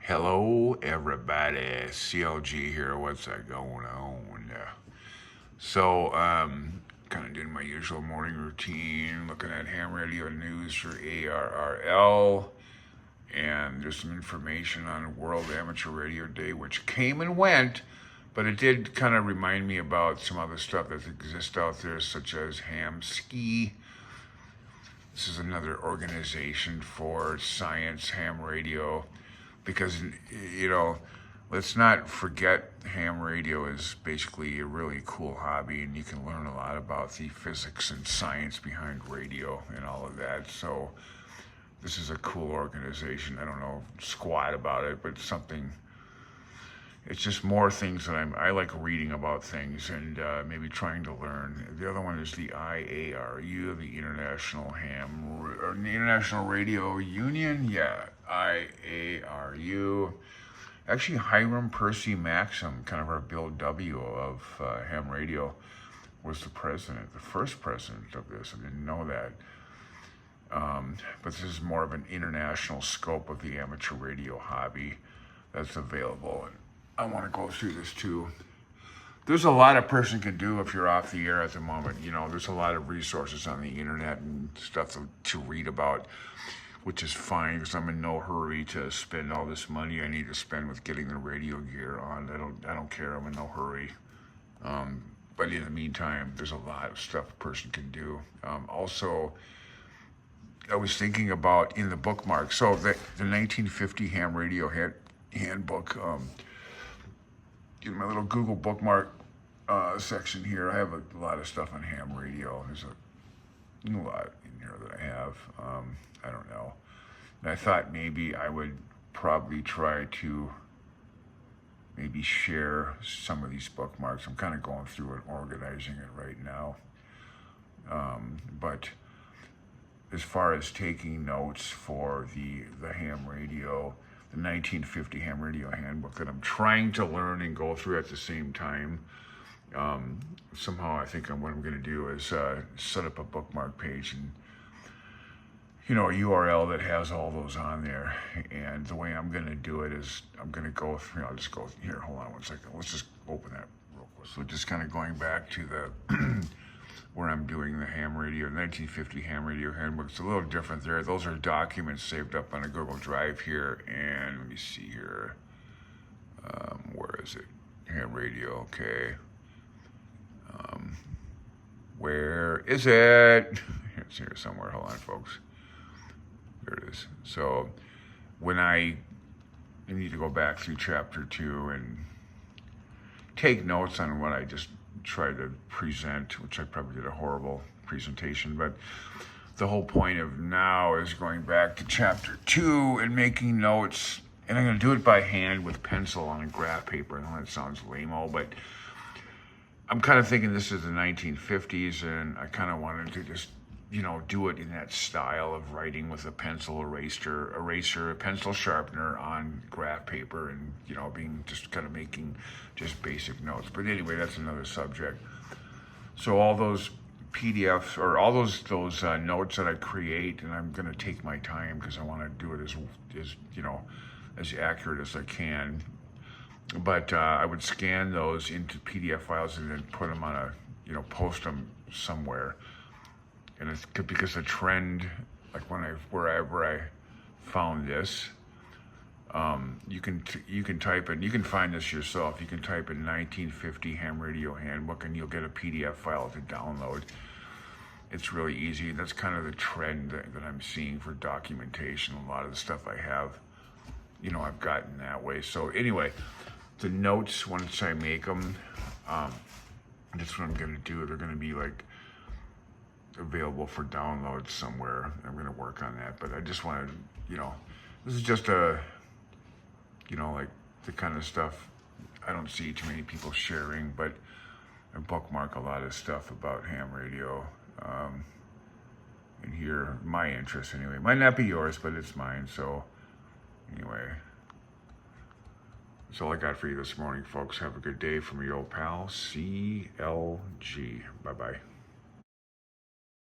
Hello, everybody. CLG here. What's that going on? Kind of doing my usual morning routine, looking at ham radio news for ARRL, and there's some information on World Amateur Radio Day, which came and went, but it did kind of remind me about some other stuff that exists out there, such as HamSCI. This is another organization for science, ham radio, because, let's not forget ham radio is basically a really cool hobby, and you can learn a lot about the physics and science behind radio and all of that. So this is a cool organization. I don't know squat about it, but it's just more things that I like reading about things and maybe trying to learn. The other one is the IARU, the International Radio Union. Yeah, IARU. Actually, Hiram Percy Maxim, kind of our Bill W. of ham radio, was the first president of this. I didn't know that. But this is more of an international scope of the amateur radio hobby that's available. And I want to go through this too. There's a lot a person can do if you're off the air at the moment. There's a lot of resources on the internet and stuff to read about, which is fine because I'm in no hurry to spend all this money I need to spend with getting the radio gear on. I don't care. I'm in no hurry. But in the meantime, there's a lot of stuff a person can do. Also, I was thinking about in the bookmarks. So the 1950 ham radio handbook. In my little Google bookmark section here, I have a lot of stuff on ham radio. There's a lot in here that I have. I don't know. And I thought maybe I would probably try to maybe share some of these bookmarks. I'm kind of going through and organizing it right now. But as far as taking notes for the ham radio, the 1950 ham radio handbook that I'm trying to learn and go through at the same time. Somehow I think what I'm going to do is set up a bookmark page and, a URL that has all those on there. And the way I'm going to do it is I'm going to go through, I'll just go here, hold on one second. Let's just open that real quick. So just kind of going back to the where I'm doing the ham radio, 1950 ham radio handbook. It's a little different there. Those are documents saved up on a Google Drive here. And let me see here. Where is it? Ham radio, okay. Where is it? It's here somewhere. Hold on, folks. There it is. So when I need to go back through chapter 2 and take notes on what I just tried to present, which I probably did a horrible presentation, but the whole point of now is going back to chapter 2 and making notes, and I'm going to do it by hand with pencil on a graph paper. I know that sounds lame-o, but I'm kind of thinking this is the 1950s, and I kind of wanted to just, do it in that style of writing with a pencil eraser, a pencil sharpener on graph paper, and, being just kind of making just basic notes. But anyway, that's another subject. So all those PDFs or all those notes that I create, and I'm going to take my time because I want to do it as accurate as I can. But I would scan those into PDF files and then put them on post them somewhere. And it's good because the trend, like wherever I found this, you can type in, you can find this yourself. You can type in 1950 ham radio handbook and you'll get a PDF file to download. It's really easy. That's kind of the trend that I'm seeing for documentation. A lot of the stuff I have, I've gotten that way. So anyway, the notes, once I make them, that's what I'm going to do. They're going to be available for download somewhere. I'm going to work on that, but I just wanted, this is just like the kind of stuff I don't see too many people sharing, but I bookmark a lot of stuff about ham radio. And here, my interest anyway. Might not be yours, but it's mine. So anyway, that's all I got for you this morning, folks. Have a good day from your old pal, CLG. Bye-bye.